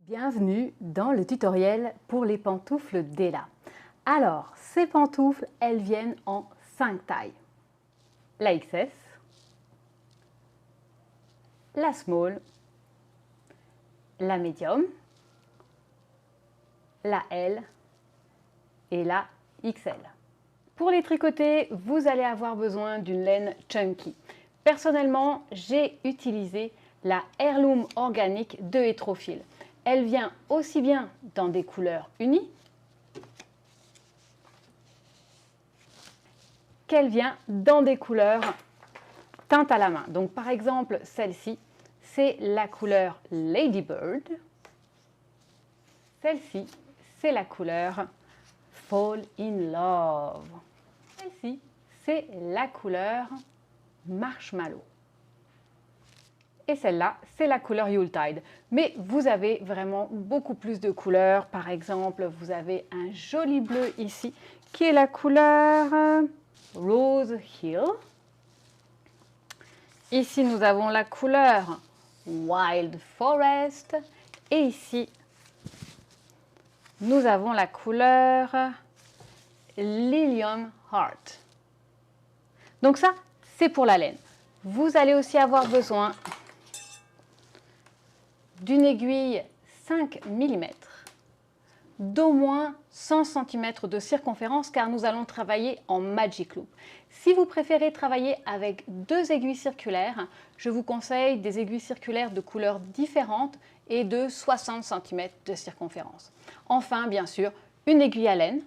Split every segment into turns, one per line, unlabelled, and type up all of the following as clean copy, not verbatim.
Bienvenue dans le tutoriel pour les pantoufles d'Ella. Alors, ces pantoufles, elles viennent en 5 tailles. La XS, la Small, la Medium, la L et la XL. Pour les tricoter, vous allez avoir besoin d'une laine chunky. Personnellement, j'ai utilisé la Heirloom organique de Hétrophile. Elle vient aussi bien dans des couleurs unies qu'elle vient dans des couleurs teintes à la main. Donc par exemple, celle-ci, c'est la couleur Ladybird. Celle-ci, c'est la couleur Fall in Love. Celle-ci, c'est la couleur Marshmallow. Et celle-là, c'est la couleur Yuletide. Mais vous avez vraiment beaucoup plus de couleurs. Par exemple, vous avez un joli bleu ici, qui est la couleur Rose Hill. Ici, nous avons la couleur Wild Forest. Et ici, nous avons la couleur Lilium Heart. Donc ça, c'est pour la laine. Vous allez aussi avoir besoin d'une aiguille 5 mm, d'au moins 100 cm de circonférence car nous allons travailler en Magic Loop. Si vous préférez travailler avec 2 aiguilles circulaires, je vous conseille des aiguilles circulaires de couleurs différentes et de 60 cm de circonférence. Enfin, bien sûr, une aiguille à laine,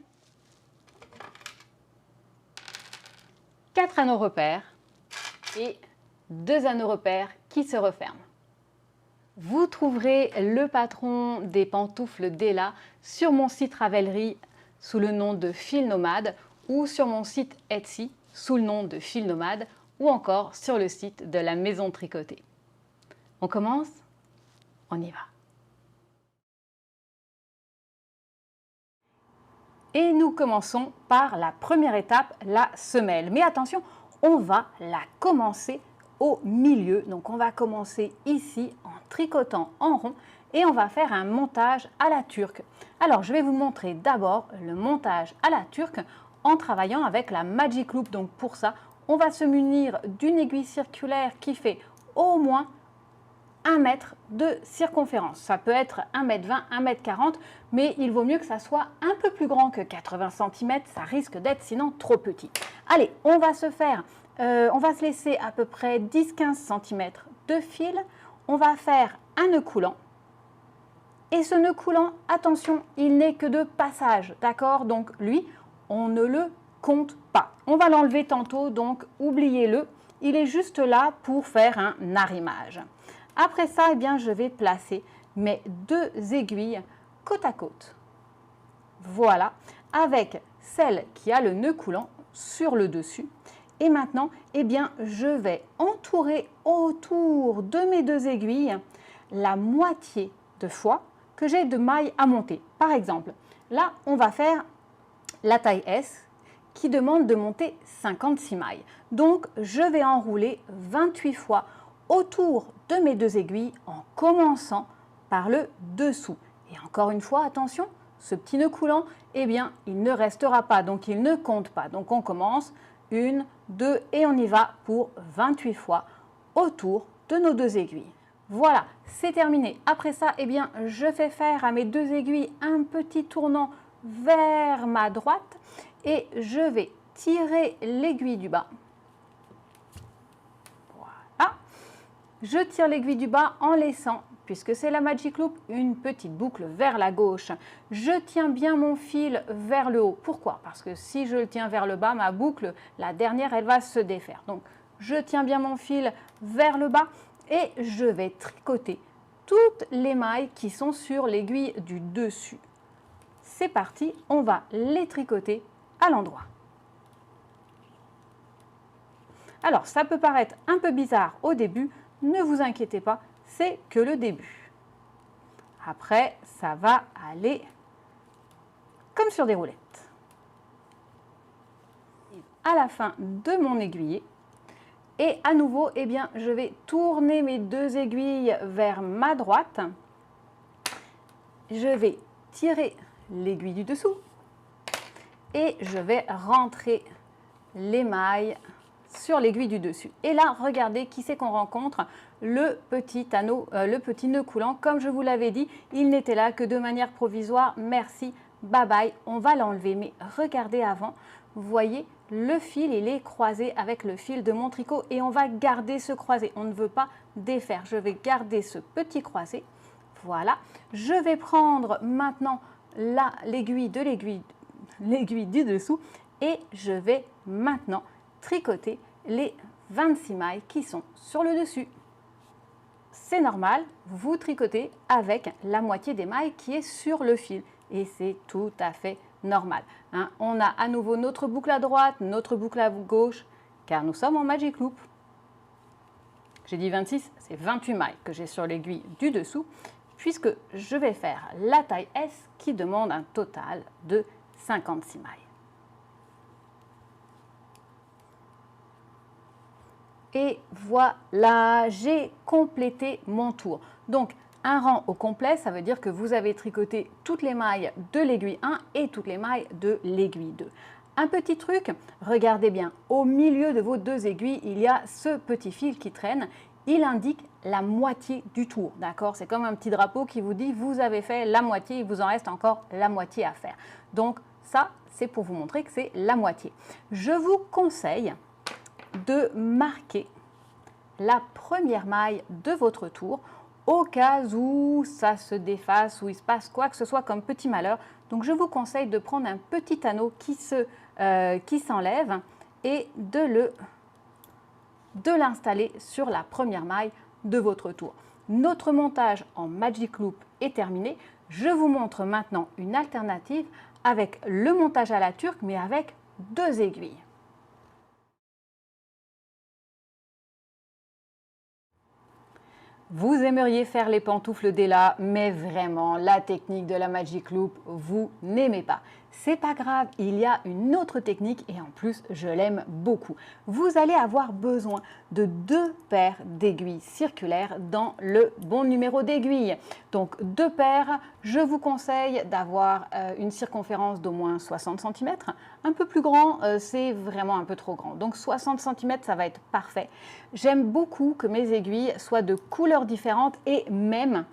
4 anneaux repères et 2 anneaux repères qui se referment. Vous trouverez le patron des pantoufles d'Ella sur mon site Ravelry sous le nom de Fil Nomade ou sur mon site Etsy sous le nom de Fil Nomade ou encore sur le site de la Maison Tricotée. On commence? On y va! Et nous commençons par la première étape, la semelle. Mais attention, on va la commencer au milieu. Donc on va commencer ici en tricotant en rond et on va faire un montage à la turque. Alors je vais vous montrer d'abord le montage à la turque en travaillant avec la Magic Loop. Donc pour ça, on va se munir d'une aiguille circulaire qui fait au moins 1 mètre de circonférence. Ça peut être 1,20 m, 1,40 m, mais il vaut mieux que ça soit un peu plus grand que 80 cm. Ça risque d'être sinon trop petit. Allez, on va se laisser à peu près 10-15 cm de fil. On va faire un nœud coulant. Et ce nœud coulant, attention, il n'est que de passage, d'accord? Donc lui, on ne le compte pas. On va l'enlever tantôt, donc oubliez-le. Il est juste là pour faire un arrimage. Après ça, eh bien, je vais placer mes 2 aiguilles côte à côte. Voilà, avec celle qui a le nœud coulant sur le dessus. Et maintenant, eh bien, je vais entourer autour de mes 2 aiguilles la moitié de fois que j'ai de mailles à monter. Par exemple, là, on va faire la taille S qui demande de monter 56 mailles. Donc, je vais enrouler 28 fois autour de mes 2 aiguilles en commençant par le dessous. Et encore une fois, attention, ce petit nœud coulant, eh bien, il ne restera pas, donc il ne compte pas. Donc on commence 1, 2 et on y va pour 28 fois autour de nos 2 aiguilles. Voilà, c'est terminé. Après ça, eh bien, je fais faire à mes 2 aiguilles un petit tournant vers ma droite et je vais tirer l'aiguille du bas. Voilà. Je tire l'aiguille du bas en laissant, puisque c'est la Magic Loop, une petite boucle vers la gauche. Je tiens bien mon fil vers le haut. Pourquoi? Parce que si je le tiens vers le bas, ma boucle, la dernière, elle va se défaire. Donc, je tiens bien mon fil vers le bas et je vais tricoter toutes les mailles qui sont sur l'aiguille du dessus. C'est parti, on va les tricoter à l'endroit. Alors, ça peut paraître un peu bizarre au début, ne vous inquiétez pas, c'est que le début. Après, ça va aller comme sur des roulettes. À la fin de mon aiguillé, et à nouveau, eh bien, je vais tourner mes 2 aiguilles vers ma droite je vais tirer l'aiguille du dessous et je vais rentrer les mailles sur l'aiguille du dessus. Et là, regardez qui c'est qu'on rencontre, le petit anneau, le petit nœud coulant. Comme je vous l'avais dit, il n'était là que de manière provisoire. Merci, bye bye, on va l'enlever. Mais regardez avant, vous voyez, le fil, il est croisé avec le fil de mon tricot et on va garder ce croisé. On ne veut pas défaire. Je vais garder ce petit croisé. Voilà. Je vais prendre maintenant l'aiguille du dessous et je vais maintenant tricoter les 26 mailles qui sont sur le dessus. C'est normal, vous tricotez avec la moitié des mailles qui est sur le fil et c'est tout à fait normal. Hein. On a à nouveau notre boucle à droite, notre boucle à gauche, car nous sommes en Magic Loop. J'ai dit 26, c'est 28 mailles que j'ai sur l'aiguille du dessous, puisque je vais faire la taille S qui demande un total de 56 mailles. Et voilà, j'ai complété mon tour. Donc, un rang au complet, ça veut dire que vous avez tricoté toutes les mailles de l'aiguille 1 et toutes les mailles de l'aiguille 2. Un petit truc, regardez bien, au milieu de vos deux aiguilles, il y a ce petit fil qui traîne. Il indique la moitié du tour, d'accord? C'est comme un petit drapeau qui vous dit vous avez fait la moitié, il vous en reste encore la moitié à faire. Donc ça, c'est pour vous montrer que c'est la moitié. Je vous conseille de marquer la première maille de votre tour au cas où ça se défasse, où il se passe quoi que ce soit comme petit malheur. Donc je vous conseille de prendre un petit anneau qui s'enlève et de l'installer sur la première maille de votre tour. Notre montage en Magic Loop est terminé. Je vous montre maintenant une alternative avec le montage à la turque mais avec deux aiguilles. Vous aimeriez faire les pantoufles d'Ella, mais vraiment, la technique de la Magic Loop, vous n'aimez pas. C'est pas grave, il y a une autre technique et en plus, je l'aime beaucoup. Vous allez avoir besoin de 2 paires d'aiguilles circulaires dans le bon numéro d'aiguille. Donc 2 paires, je vous conseille d'avoir une circonférence d'au moins 60 cm. Un peu plus grand, c'est vraiment un peu trop grand. Donc 60 cm, ça va être parfait. J'aime beaucoup que mes aiguilles soient de couleurs différentes et même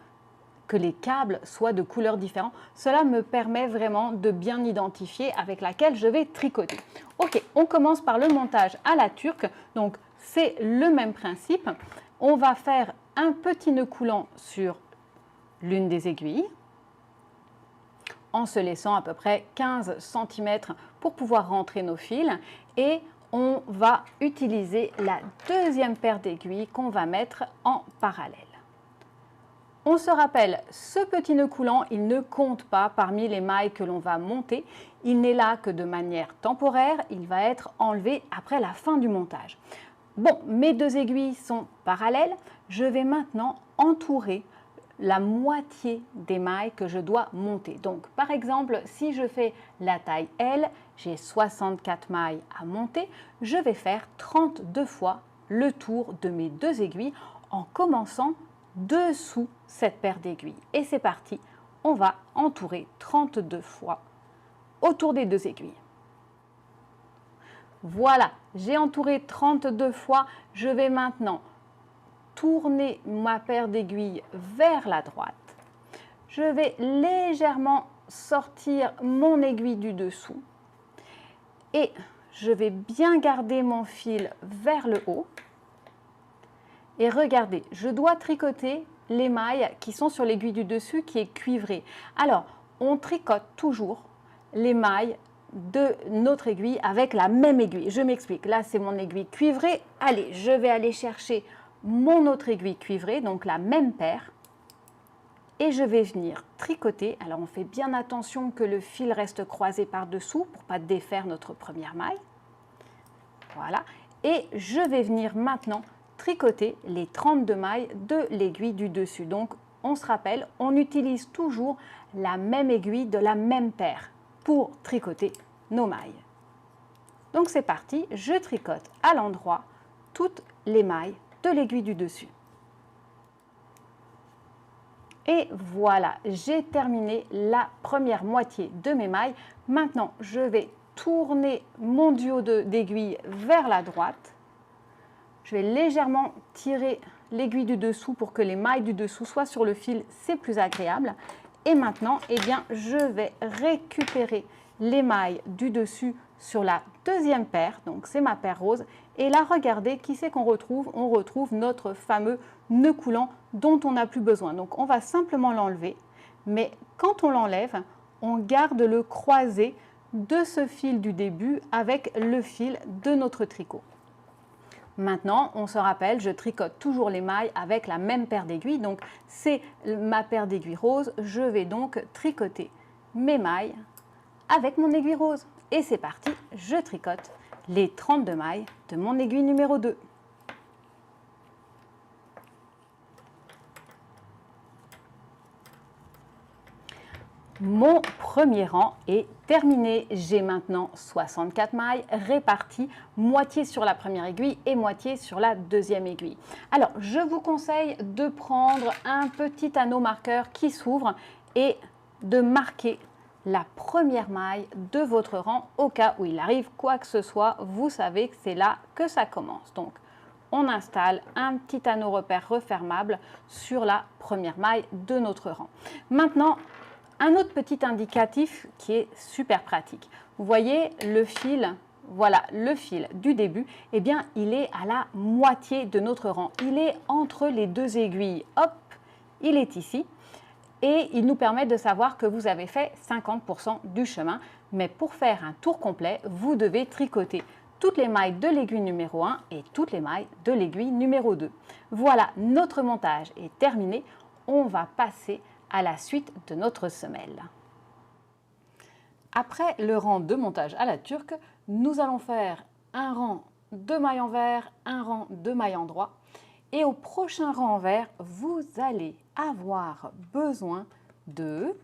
que les câbles soient de couleurs différentes. Cela me permet vraiment de bien identifier avec laquelle je vais tricoter. Ok, on commence par le montage à la turque. Donc, c'est le même principe. On va faire un petit nœud coulant sur l'une des aiguilles en se laissant à peu près 15 cm pour pouvoir rentrer nos fils. Et on va utiliser la deuxième paire d'aiguilles qu'on va mettre en parallèle. On se rappelle, ce petit nœud coulant, il ne compte pas parmi les mailles que l'on va monter. Il n'est là que de manière temporaire, il va être enlevé après la fin du montage. Bon, mes deux aiguilles sont parallèles. Je vais maintenant entourer la moitié des mailles que je dois monter. Donc, par exemple, si je fais la taille L, j'ai 64 mailles à monter. Je vais faire 32 fois le tour de mes deux aiguilles en commençant dessous cette paire d'aiguilles. Et c'est parti, on va entourer 32 fois autour des deux aiguilles. Voilà, j'ai entouré 32 fois. Je vais maintenant tourner ma paire d'aiguilles vers la droite. Je vais légèrement sortir mon aiguille du dessous et je vais bien garder mon fil vers le haut. Et regardez, je dois tricoter les mailles qui sont sur l'aiguille du dessus qui est cuivrée. Alors, on tricote toujours les mailles de notre aiguille avec la même aiguille. Je m'explique, là c'est mon aiguille cuivrée. Allez, je vais aller chercher mon autre aiguille cuivrée, donc la même paire. Et je vais venir tricoter. Alors, on fait bien attention que le fil reste croisé par-dessous pour ne pas défaire notre première maille. Voilà. Et je vais venir maintenant tricoter les 32 mailles de l'aiguille du dessus. Donc, on se rappelle, on utilise toujours la même aiguille de la même paire pour tricoter nos mailles. Donc, c'est parti, je tricote à l'endroit toutes les mailles de l'aiguille du dessus. Et voilà, j'ai terminé la première moitié de mes mailles. Maintenant, je vais tourner mon duo d'aiguilles vers la droite. Je vais légèrement tirer l'aiguille du dessous pour que les mailles du dessous soient sur le fil, c'est plus agréable. Et maintenant, eh bien, je vais récupérer les mailles du dessus sur la deuxième paire, donc c'est ma paire rose. Et là, regardez, qui c'est qu'on retrouve? On retrouve notre fameux nœud coulant dont on n'a plus besoin. Donc, on va simplement l'enlever. Mais quand on l'enlève, on garde le croisé de ce fil du début avec le fil de notre tricot. Maintenant, on se rappelle, je tricote toujours les mailles avec la même paire d'aiguilles. Donc, c'est ma paire d'aiguilles rose. Je vais donc tricoter mes mailles avec mon aiguille rose. Et c'est parti, je tricote les 32 mailles de mon aiguille numéro 2. Mon premier rang est terminé. J'ai maintenant 64 mailles réparties, moitié sur la première aiguille et moitié sur la deuxième aiguille. Alors, je vous conseille de prendre un petit anneau marqueur qui s'ouvre et de marquer la première maille de votre rang au cas où il arrive quoi que ce soit. Vous savez que c'est là que ça commence. Donc, on installe un petit anneau repère refermable sur la première maille de notre rang. Maintenant, un autre petit indicatif qui est super pratique. Vous voyez le fil, voilà le fil du début, eh bien il est à la moitié de notre rang. Il est entre les deux aiguilles. Hop, il est ici. Et il nous permet de savoir que vous avez fait 50% du chemin. Mais pour faire un tour complet, vous devez tricoter toutes les mailles de l'aiguille numéro 1 et toutes les mailles de l'aiguille numéro 2. Voilà, notre montage est terminé. On va passer à la suite de notre semelle. Après le rang de montage à la turque, nous allons faire un rang de mailles envers, un rang de mailles endroit. Et au prochain rang envers, vous allez avoir besoin de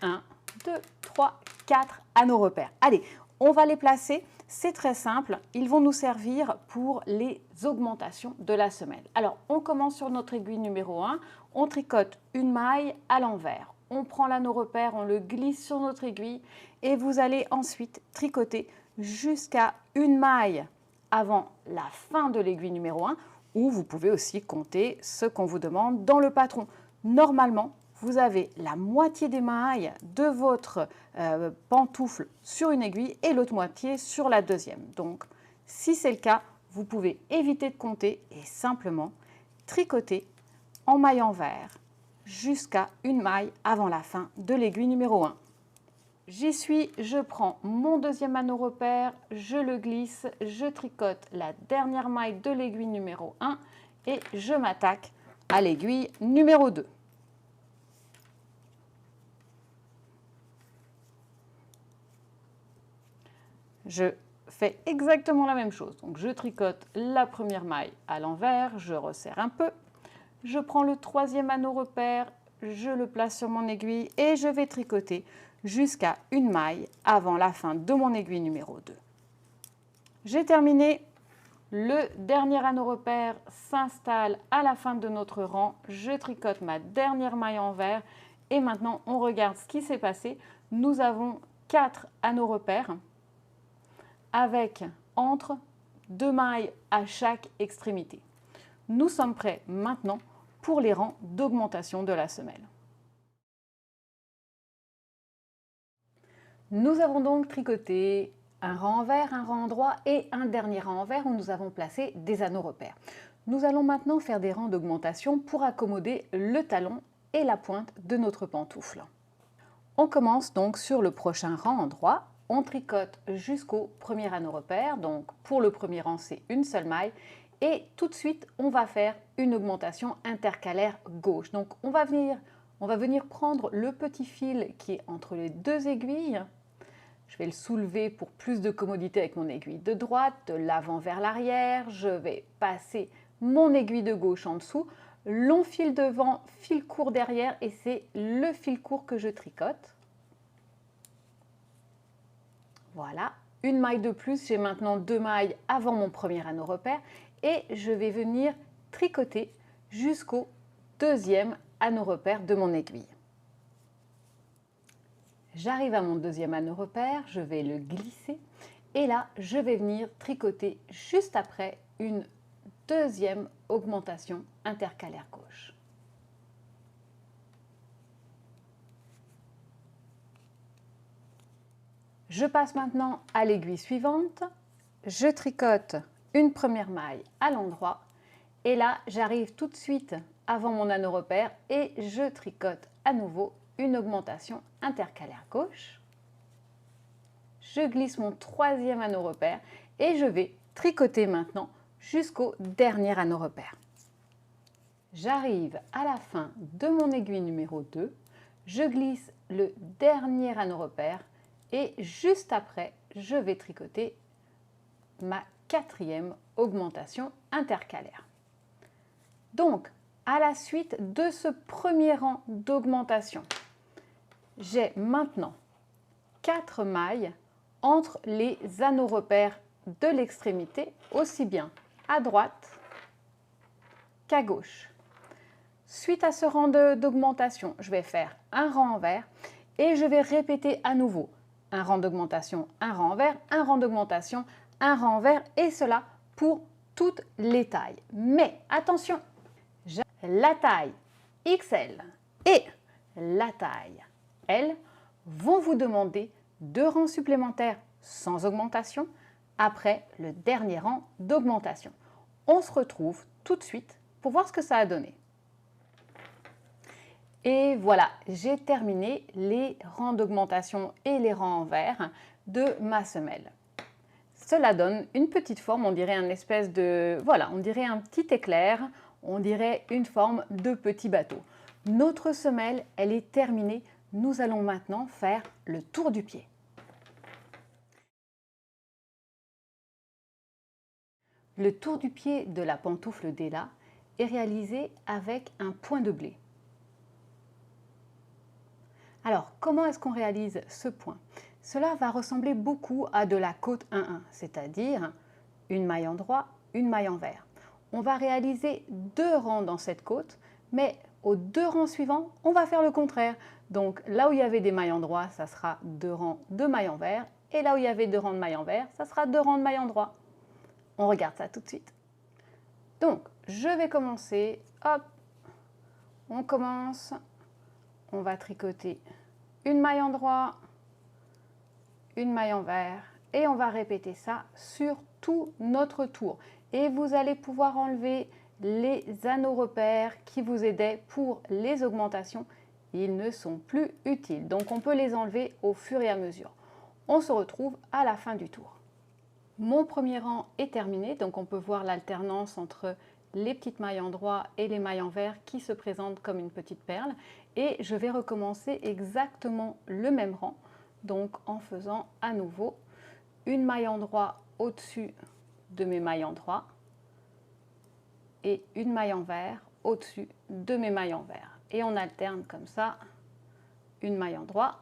1, 2, 3, 4 anneaux repères. Allez, on va les placer. C'est très simple, ils vont nous servir pour les augmentations de la semelle. Alors, on commence sur notre aiguille numéro 1, on tricote une maille à l'envers. On prend l'anneau repère, on le glisse sur notre aiguille et vous allez ensuite tricoter jusqu'à une maille avant la fin de l'aiguille numéro 1 ou vous pouvez aussi compter ce qu'on vous demande dans le patron. Normalement, vous avez la moitié des mailles de votre pantoufle sur une aiguille et l'autre moitié sur la deuxième. Donc, si c'est le cas, vous pouvez éviter de compter et simplement tricoter en maille envers jusqu'à une maille avant la fin de l'aiguille numéro 1. J'y suis, je prends mon deuxième anneau repère, je le glisse, je tricote la dernière maille de l'aiguille numéro 1 et je m'attaque à l'aiguille numéro 2. Je fais exactement la même chose. Donc, je tricote la première maille à l'envers, je resserre un peu. Je prends le troisième anneau repère, je le place sur mon aiguille et je vais tricoter jusqu'à une maille avant la fin de mon aiguille numéro 2. J'ai terminé. Le dernier anneau repère s'installe à la fin de notre rang. Je tricote ma dernière maille envers et maintenant on regarde ce qui s'est passé. Nous avons 4 anneaux repères avec entre 2 mailles à chaque extrémité. Nous sommes prêts maintenant pour les rangs d'augmentation de la semelle. Nous avons donc tricoté un rang envers, un rang endroit et un dernier rang envers où nous avons placé des anneaux repères. Nous allons maintenant faire des rangs d'augmentation pour accommoder le talon et la pointe de notre pantoufle. On commence donc sur le prochain rang endroit. On tricote jusqu'au premier anneau repère, donc pour le premier rang c'est une seule maille et tout de suite on va faire une augmentation intercalaire gauche. Donc on va venir prendre le petit fil qui est entre les deux aiguilles. Je vais le soulever pour plus de commodité avec mon aiguille de droite, de l'avant vers l'arrière. Je vais passer mon aiguille de gauche en dessous, long fil devant, fil court derrière et c'est le fil court que je tricote. Voilà, une maille de plus, j'ai maintenant 2 mailles avant mon premier anneau repère et je vais venir tricoter jusqu'au deuxième anneau repère de mon aiguille. J'arrive à mon deuxième anneau repère, je vais le glisser et là, je vais venir tricoter juste après une deuxième augmentation intercalaire gauche. Je passe maintenant à l'aiguille suivante, je tricote une première maille à l'endroit et là, j'arrive tout de suite avant mon anneau repère et je tricote à nouveau une augmentation intercalaire gauche. Je glisse mon troisième anneau repère et je vais tricoter maintenant jusqu'au dernier anneau repère. J'arrive à la fin de mon aiguille numéro 2, je glisse le dernier anneau repère et juste après, je vais tricoter ma quatrième augmentation intercalaire. Donc, à la suite de ce premier rang d'augmentation, j'ai maintenant 4 mailles entre les anneaux repères de l'extrémité, aussi bien à droite qu'à gauche. Suite à ce rang d'augmentation, je vais faire un rang envers et je vais répéter à nouveau un rang d'augmentation, un rang envers, un rang d'augmentation, un rang envers et cela pour toutes les tailles. Mais attention, la taille XL et la taille L vont vous demander 2 rangs supplémentaires sans augmentation après le dernier rang d'augmentation. On se retrouve tout de suite pour voir ce que ça a donné. Et voilà, j'ai terminé les rangs d'augmentation et les rangs envers de ma semelle. Cela donne une petite forme, on dirait un espèce de, voilà, on dirait un petit éclair, on dirait une forme de petit bateau. Notre semelle, elle est terminée. Nous allons maintenant faire le tour du pied. Le tour du pied de la pantoufle d'Ella est réalisé avec un point de blé. Alors, comment est-ce qu'on réalise ce point? Cela va ressembler beaucoup à de la côte 1-1, c'est-à-dire une maille en droit, une maille envers. On va réaliser 2 rangs dans cette côte, mais aux 2 rangs suivants, on va faire le contraire. Donc là où il y avait des mailles en droit, ça sera 2 rangs de mailles envers, et là où il y avait 2 rangs de mailles envers, ça sera 2 rangs de mailles en droit. On regarde ça tout de suite. Donc, je vais commencer, hop, on commence, on va tricoter une maille en droit, une maille envers, et on va répéter ça sur tout notre tour. Et vous allez pouvoir enlever les anneaux repères qui vous aidaient pour les augmentations. Ils ne sont plus utiles, donc on peut les enlever au fur et à mesure. On se retrouve à la fin du tour. Mon premier rang est terminé, donc on peut voir l'alternance entre les petites mailles en droit et les mailles envers qui se présentent comme une petite perle. Et je vais recommencer exactement le même rang, donc en faisant à nouveau une maille en droit au-dessus de mes mailles en droit et une maille envers au-dessus de mes mailles envers. Et on alterne comme ça, une maille en droit,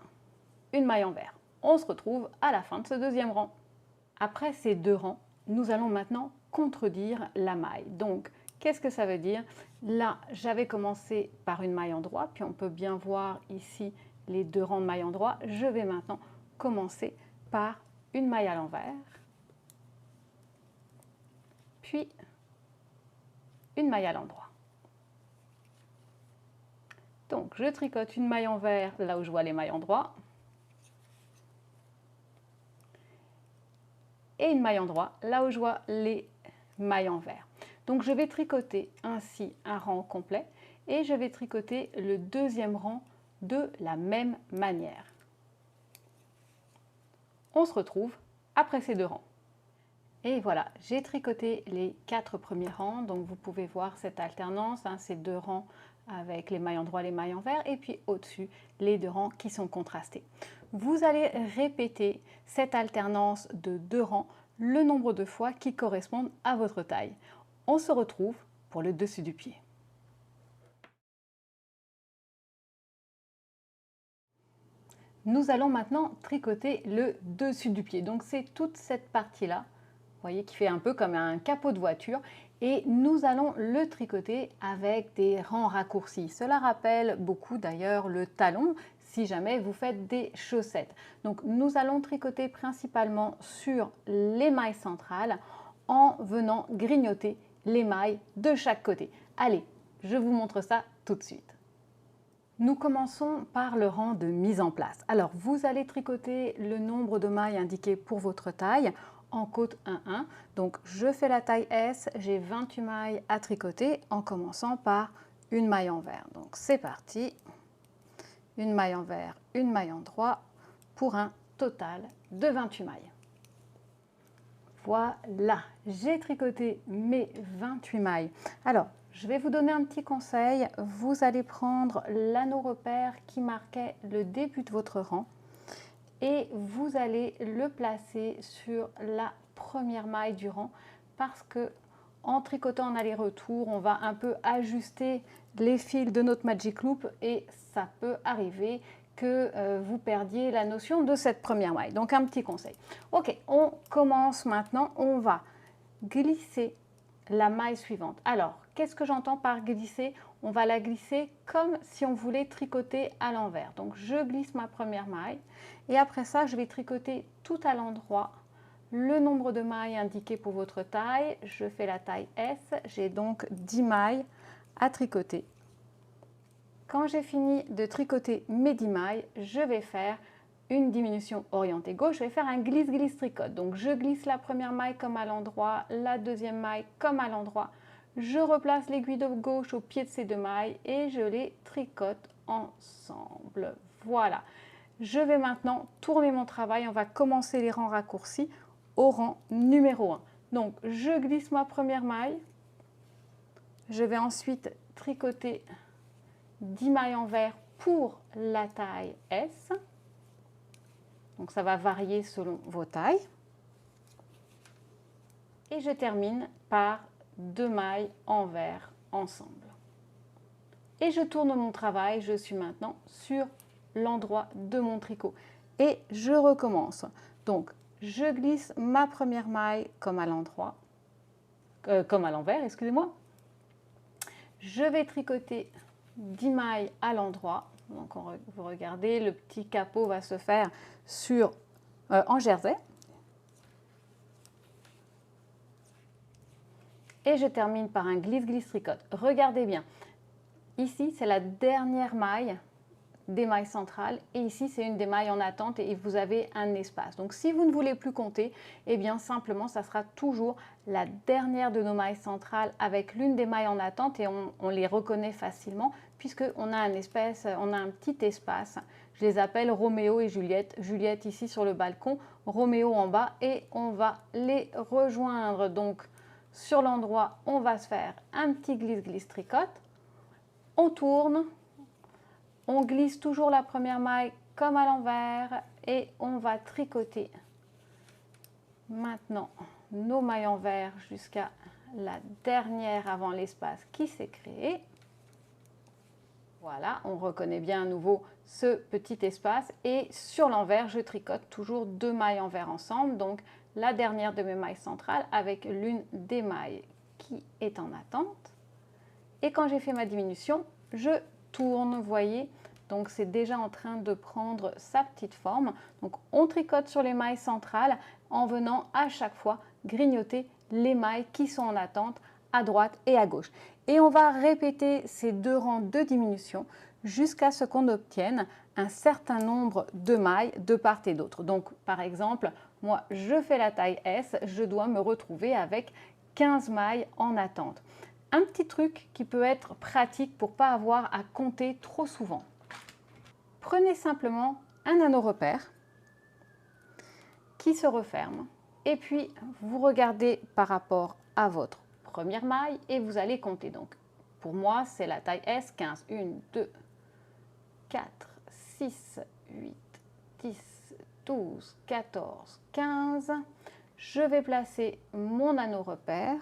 une maille envers. On se retrouve à la fin de ce deuxième rang. Après ces 2 rangs, nous allons maintenant contredire la maille. Donc, qu'est-ce que ça veut dire? Là, j'avais commencé par une maille en droit, puis on peut bien voir ici les 2 rangs de mailles en droit. Je vais maintenant commencer par une maille à l'envers, puis une maille à l'endroit. Donc, je tricote une maille envers là où je vois les mailles en droit, et une maille en droit là où je vois les mailles envers. Donc je vais tricoter ainsi un rang complet et je vais tricoter le deuxième rang de la même manière. On se retrouve après ces 2 rangs. Et voilà, j'ai tricoté les 4 premiers rangs, donc vous pouvez voir cette alternance, ces 2 rangs avec les mailles en droit, les mailles envers, et puis au-dessus, les 2 rangs qui sont contrastés. Vous allez répéter cette alternance de 2 rangs le nombre de fois qui correspondent à votre taille. On se retrouve pour le dessus du pied. Nous allons maintenant tricoter le dessus du pied. Donc c'est toute cette partie-là, vous voyez, qui fait un peu comme un capot de voiture. et nous allons le tricoter avec des rangs raccourcis. Cela rappelle beaucoup d'ailleurs le talon si jamais vous faites des chaussettes. Donc nous allons tricoter principalement sur les mailles centrales en venant grignoter les mailles de chaque côté. Allez, je vous montre ça tout de suite. Nous commençons par le rang de mise en place. Alors vous allez tricoter le nombre de mailles indiqué pour votre taille en côte 1-1. Donc je fais la taille S, j'ai 28 mailles à tricoter en commençant par une maille envers. Donc c'est parti, une maille envers, une maille endroit pour un total de 28 mailles. Voilà, j'ai tricoté mes 28 mailles. Alors, je vais vous donner un petit conseil. Vous allez prendre l'anneau repère qui marquait le début de votre rang et vous allez le placer sur la première maille du rang parce que en tricotant en aller-retour, on va un peu ajuster les fils de notre Magic Loop et ça peut arriver que vous perdiez la notion de cette première maille. Donc un petit conseil. Ok, on commence maintenant. On va glisser la maille suivante. Alors, qu'est-ce que j'entends par glisser? On va la glisser comme si on voulait tricoter à l'envers. Donc je glisse ma première maille et après ça, je vais tricoter tout à l'endroit le nombre de mailles indiqué pour votre taille. Je fais la taille S. J'ai donc 10 mailles à tricoter. Quand j'ai fini de tricoter mes 10 mailles, je vais faire une diminution orientée gauche. Je vais faire un glisse-glisse tricote. Donc je glisse la première maille comme à l'endroit, la deuxième maille comme à l'endroit. Je replace l'aiguille de gauche au pied de ces deux mailles et je les tricote ensemble. Voilà. Je vais maintenant tourner mon travail. On va commencer les rangs raccourcis au rang numéro 1. Donc je glisse ma première maille. Je vais ensuite tricoter 10 mailles envers pour la taille S. Donc ça va varier selon vos tailles. Et je termine par 2 mailles envers ensemble. Et je tourne mon travail, je suis maintenant sur l'endroit de mon tricot. Et je recommence. Donc je glisse ma première maille comme à l'endroit, comme à l'envers, excusez-moi. Je vais tricoter 10 mailles à l'endroit. Donc vous regardez, le petit capot va se faire sur, en jersey. Et je termine par un glisse-glisse tricote. Regardez bien. Ici, c'est la dernière maille des mailles centrales et ici, c'est une des mailles en attente et vous avez un espace. Donc, si vous ne voulez plus compter, eh bien, simplement, ça sera toujours la dernière de nos mailles centrales avec l'une des mailles en attente et on les reconnaît facilement puisqu'on a un petit espace. Je les appelle Roméo et Juliette. Juliette ici sur le balcon, Roméo en bas et on va les rejoindre. Donc, sur l'endroit, on va se faire un petit glisse-glisse tricote. On tourne. On glisse toujours la première maille comme à l'envers et on va tricoter maintenant nos mailles envers jusqu'à la dernière avant l'espace qui s'est créé. Voilà, on reconnaît bien à nouveau ce petit espace et sur l'envers, je tricote toujours 2 mailles envers ensemble, donc la dernière de mes mailles centrales avec l'une des mailles qui est en attente. Et quand j'ai fait ma diminution, je tourne, vous voyez, donc c'est déjà en train de prendre sa petite forme. Donc on tricote sur les mailles centrales en venant à chaque fois grignoter les mailles qui sont en attente à droite et à gauche. Et on va répéter ces 2 rangs de diminution jusqu'à ce qu'on obtienne un certain nombre de mailles de part et d'autre. Donc par exemple, moi je fais la taille S, je dois me retrouver avec 15 mailles en attente. Un petit truc qui peut être pratique pour ne pas avoir à compter trop souvent. Prenez simplement un anneau repère qui se referme et puis vous regardez par rapport à votre première maille et vous allez compter. Donc pour moi c'est la taille S, 15, 1, 2, 4, 6, 8, 10, 12, 14, 15. Je vais placer mon anneau repère.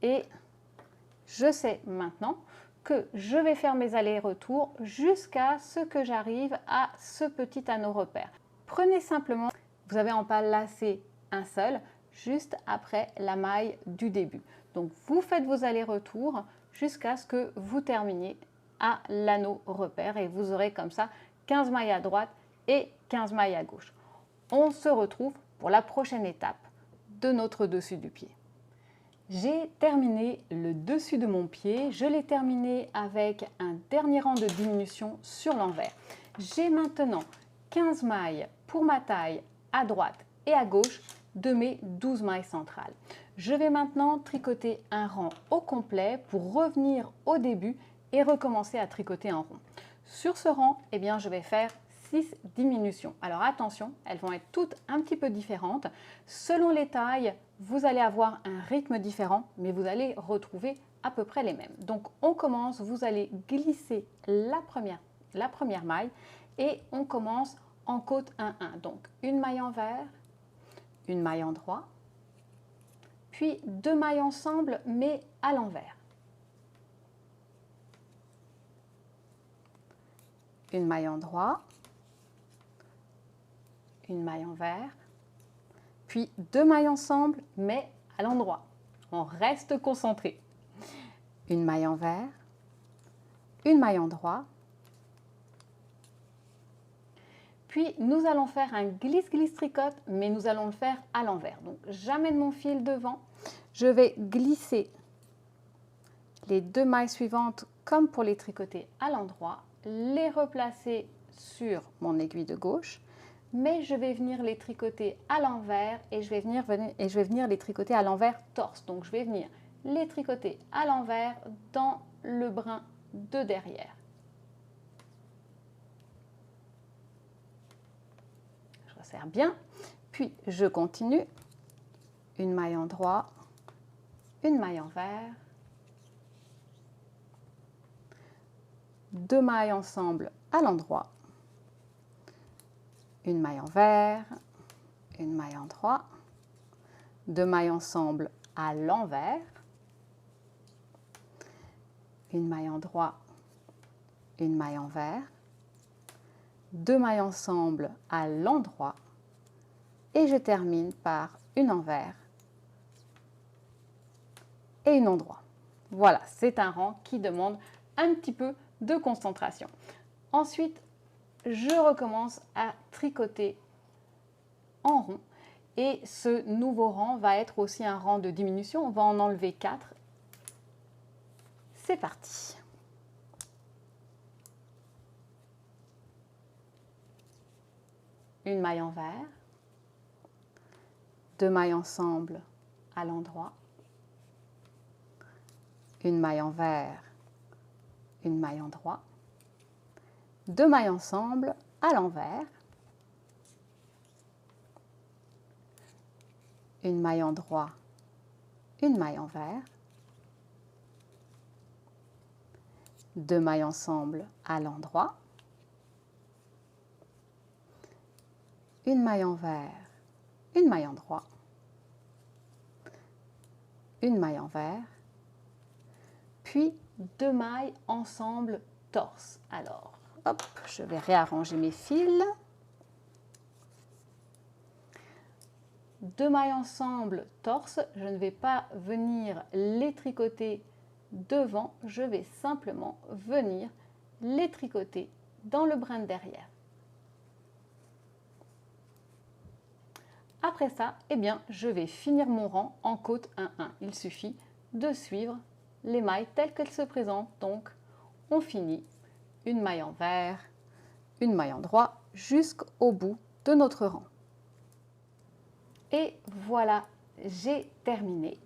Et je sais maintenant que je vais faire mes allers-retours jusqu'à ce que j'arrive à ce petit anneau repère. Prenez simplement, vous avez en pas lacé un seul juste après la maille du début. Donc vous faites vos allers-retours jusqu'à ce que vous terminiez à l'anneau repère et vous aurez comme ça 15 mailles à droite et 15 mailles à gauche. On se retrouve pour la prochaine étape de notre dessus du pied. J'ai terminé le dessus de mon pied, je l'ai terminé avec un dernier rang de diminution sur l'envers. J'ai maintenant 15 mailles pour ma taille à droite et à gauche de mes 12 mailles centrales. Je vais maintenant tricoter un rang au complet pour revenir au début et recommencer à tricoter en rond. Sur ce rang, eh bien, je vais faire 6 diminutions. Alors attention, elles vont être toutes un petit peu différentes. Selon les tailles, vous allez avoir un rythme différent, mais vous allez retrouver à peu près les mêmes. Donc on commence, vous allez glisser la première maille et on commence en côte 1-1. Donc une maille envers, une maille endroit, puis 2 mailles ensemble mais à l'envers. Une maille endroit, une maille envers, puis 2 mailles ensemble mais à l'endroit. On reste concentré. Une maille envers, une maille endroit, puis nous allons faire un glisse-glisse-tricote, mais nous allons le faire à l'envers. Donc j'amène mon fil devant, je vais glisser les 2 mailles suivantes comme pour les tricoter à l'endroit, les replacer sur mon aiguille de gauche, mais je vais venir les tricoter à l'envers et je vais venir les tricoter à l'envers torse. Donc je vais venir les tricoter à l'envers dans le brin de derrière. Je resserre bien, puis je continue. Une maille endroit, une maille envers, 2 mailles ensemble à l'endroit, une maille envers, une maille endroit, 2 mailles ensemble à l'envers, une maille endroit, une maille envers, 2 mailles ensemble à l'endroit et je termine par une envers et une endroit. Voilà, c'est un rang qui demande un petit peu de concentration. Ensuite, je recommence à tricoter en rond et ce nouveau rang va être aussi un rang de diminution. On va en enlever 4. C'est parti. Une maille envers, 2 mailles ensemble à l'endroit, une maille envers, une maille endroit, 2 mailles ensemble à l'envers, une maille endroit, une maille envers, 2 mailles ensemble à l'endroit, une maille envers, une maille endroit, une maille envers, puis 2 mailles ensemble torse. Alors, hop, je vais réarranger mes fils. 2 mailles ensemble torse, je ne vais pas venir les tricoter devant, je vais simplement venir les tricoter dans le brin de derrière. Après ça, eh bien, je vais finir mon rang en côte 1-1. Il suffit de suivre les mailles telles qu'elles se présentent. Donc, on finit une maille envers, une maille endroit jusqu'au bout de notre rang. Et voilà, j'ai terminé.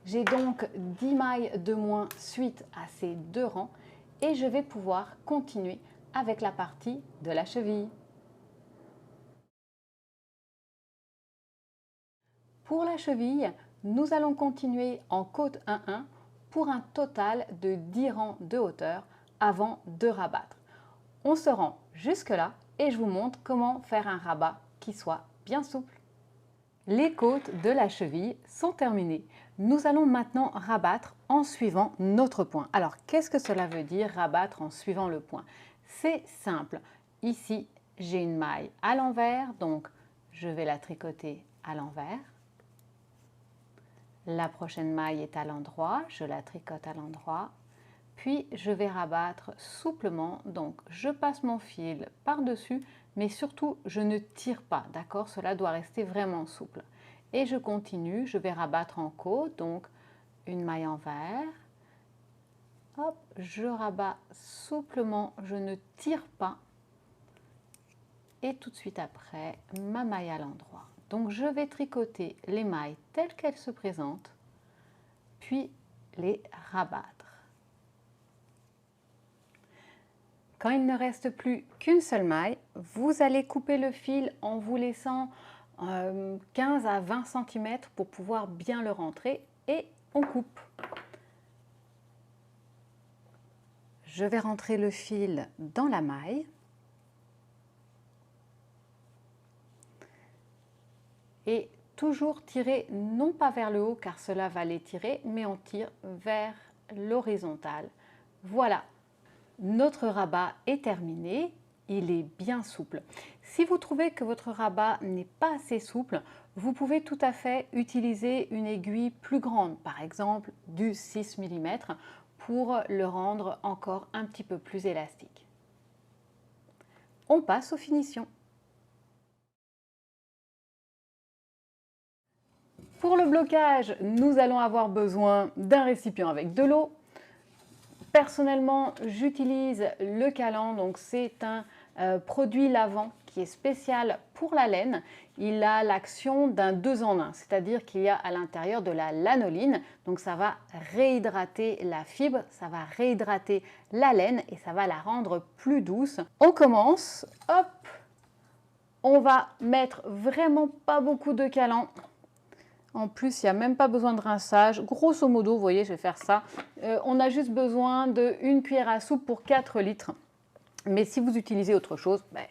J'ai donc 10 mailles de moins suite à ces 2 rangs et je vais pouvoir continuer avec la partie de la cheville. Pour la cheville, nous allons continuer en côte 1-1 pour un total de 10 rangs de hauteur avant de rabattre. On se rend jusque là et je vous montre comment faire un rabat qui soit bien souple. Les côtes de la cheville sont terminées. Nous allons maintenant rabattre en suivant notre point. Alors, qu'est-ce que cela veut dire rabattre en suivant le point? C'est simple. Ici, j'ai une maille à l'envers, donc je vais la tricoter à l'envers. La prochaine maille est à l'endroit, je la tricote à l'endroit. Puis je vais rabattre souplement, donc je passe mon fil par-dessus, mais surtout je ne tire pas, d'accord? Cela doit rester vraiment souple. Et je continue, je vais rabattre en côte, donc une maille envers. Hop, je rabats souplement, je ne tire pas. Et tout de suite après, ma maille à l'endroit. Donc je vais tricoter les mailles telles qu'elles se présentent, puis les rabattre. Quand il ne reste plus qu'une seule maille, vous allez couper le fil en vous laissant 15 à 20 cm pour pouvoir bien le rentrer et on coupe. Je vais rentrer le fil dans la maille. Et toujours tirer non pas vers le haut car cela va l'étirer, mais on tire vers l'horizontale. Voilà, notre rabat est terminé, il est bien souple. Si vous trouvez que votre rabat n'est pas assez souple, vous pouvez tout à fait utiliser une aiguille plus grande, par exemple du 6 mm, pour le rendre encore un petit peu plus élastique. On passe aux finitions. Pour le blocage, nous allons avoir besoin d'un récipient avec de l'eau. Personnellement, j'utilise le Calan, donc c'est un produit lavant qui est spécial pour la laine. Il a l'action d'un 2 en 1, c'est-à-dire qu'il y a à l'intérieur de la lanoline, donc ça va réhydrater la fibre, ça va réhydrater la laine et ça va la rendre plus douce. On commence, hop, on va mettre vraiment pas beaucoup de Calan. En plus, il n'y a même pas besoin de rinçage. Grosso modo, vous voyez, je vais faire ça. On a juste besoin d'1 cuillère à soupe pour 4 litres. Mais si vous utilisez autre chose, ben,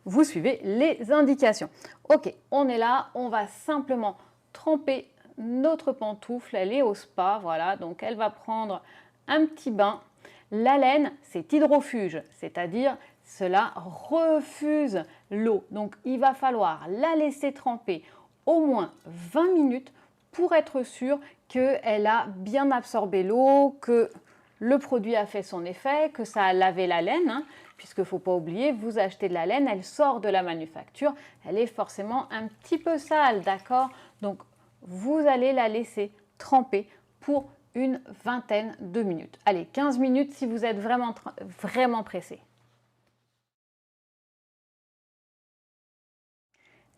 vous suivez les indications. Ok, on est là. On va simplement tremper notre pantoufle. Elle est au spa, voilà. Donc, elle va prendre un petit bain. La laine, c'est hydrofuge, c'est-à-dire cela refuse l'eau. Donc, il va falloir la laisser tremper au moins 20 minutes pour être sûr qu'elle a bien absorbé l'eau, que le produit a fait son effet, que ça a lavé la laine, hein, puisqu'il ne faut pas oublier, vous achetez de la laine, elle sort de la manufacture, elle est forcément un petit peu sale, d'accord? Donc, vous allez la laisser tremper pour une vingtaine de minutes. Allez, 15 minutes si vous êtes vraiment pressé.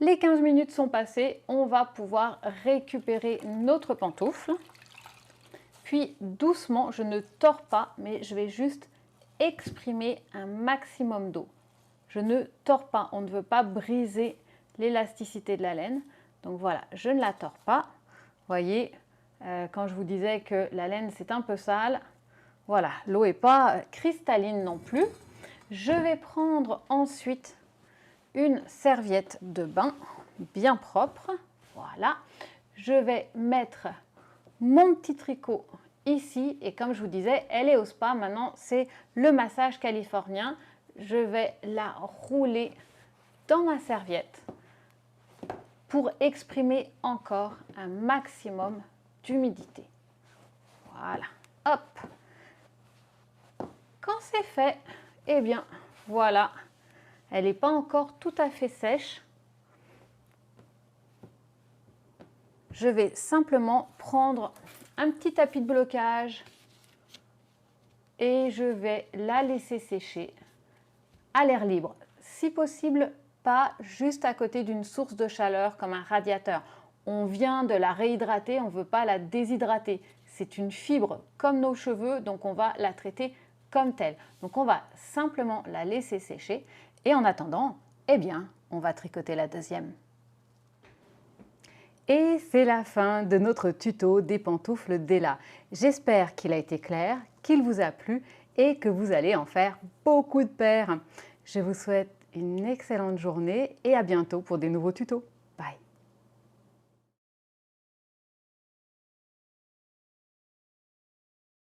Les 15 minutes sont passées, on va pouvoir récupérer notre pantoufle. Puis doucement, je ne tords pas, mais je vais juste exprimer un maximum d'eau. Je ne tords pas, on ne veut pas briser l'élasticité de la laine. Donc voilà, je ne la tords pas. Vous voyez, quand je vous disais que la laine c'est un peu sale, voilà, l'eau n'est pas cristalline non plus. Je vais prendre ensuite une serviette de bain bien propre. Voilà, je vais mettre mon petit tricot ici et comme je vous disais, elle est au spa. Maintenant, c'est le massage californien. Je vais la rouler dans ma serviette pour exprimer encore un maximum d'humidité. Voilà, hop. Quand c'est fait, eh bien, voilà. Elle n'est pas encore tout à fait sèche. Je vais simplement prendre un petit tapis de blocage et je vais la laisser sécher à l'air libre. Si possible, pas juste à côté d'une source de chaleur comme un radiateur. On vient de la réhydrater, on ne veut pas la déshydrater. C'est une fibre comme nos cheveux, donc on va la traiter comme telle. Donc on va simplement la laisser sécher. Et en attendant, eh bien, on va tricoter la deuxième. Et c'est la fin de notre tuto des pantoufles d'Ella. J'espère qu'il a été clair, qu'il vous a plu et que vous allez en faire beaucoup de paires. Je vous souhaite une excellente journée et à bientôt pour des nouveaux tutos.